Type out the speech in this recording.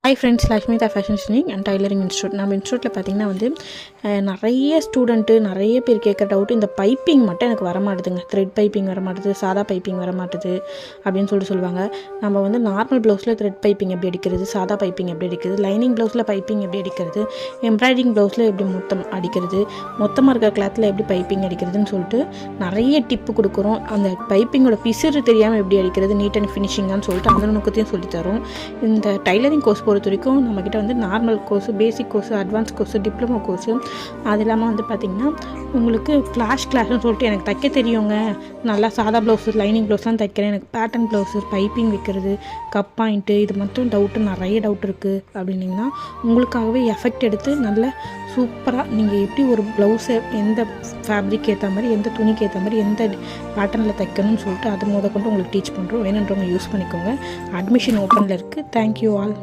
Hi friends, Lakshmitha fashion designing and tailoring institute. நம்ம இன்ஸ்டியூட்டில் பார்த்திங்கன்னா நிறைய ஸ்டூடெண்ட்டு நிறைய பேர் கேட்குற டவுட்டு, இந்த பைப்பிங் மட்டும் எனக்கு வரமாட்டுதுங்க. த்ரெட் பைப்பிங் வரமாட்டுது, சாதா பைப்பிங் வரமாட்டுது அப்படின்னு சொல்லுவாங்க. நம்ம நார்மல் ப்ளவுஸில் த்ரெட் பைப்பிங் எப்படி அடிக்கிறது, சாதா பைப்பிங் எப்படி அடிக்கிறது, லைனிங் ப்ளவுஸில் பைப்பிங் எப்படி அடிக்கிறது, எம்ப்ராய்டிங் ப்ளவுஸில் எப்படி மொத்தம் அடிக்கிறது, மொத்தமாக இருக்கிற கிளாத்தில் எப்படி பைப்பிங் அடிக்கிறதுன்னு சொல்லிட்டு நிறைய டிப்பு கொடுக்குறோம். அந்த பைப்பிங்கோட பிசுறு தெரியாமல் எப்படி அடிக்கிறது, நீட் அண்ட் ஃபினிஷிங்கான்னு சொல்லிட்டு அந்த நோக்கத்தையும் சொல்லித்தரோம். இந்த டைலரிங் கோர்ஸ் பொறுத்த வரைக்கும் நம்மக்கிட்ட normal course, basic course, advance course, diploma course, அது இல்லாமல் பார்த்திங்கன்னா உங்களுக்கு ஃப்ளாஷ் கிளாஸ்னு சொல்லிட்டு எனக்கு தைக்க தெரியுங்க, நல்லா சாதா ப்ளவுஸு, லைனிங் ப்ளவுஸ்லாம் தைக்கிறேன், எனக்கு பேட்டர்ன் ப்ளவுஸு, பைப்பிங் வைக்கிறது, கப் பாயிண்ட்டு, இது மட்டும் நிறைய டவுட் இருக்குது அப்படின்னிங்கன்னா உங்களுக்காகவே எஃபெக்ட் எடுத்து நல்ல சூப்பராக நீங்கள் எப்படி ஒரு ப்ளவுஸை எந்த ஃபேப்ரிக் ஏற்ற மாதிரி, எந்த துணிக்கு ஏற்ற மாதிரி, எந்த பேட்டர்னில் தைக்கணும்னு சொல்லிட்டு அது கொண்டு உங்களுக்கு டீச் பண்ணுறோம். வேணுன்றவங்க யூஸ் பண்ணிக்கோங்க. அட்மிஷன் ஓப்பனில் இருக்குது. Thank you all.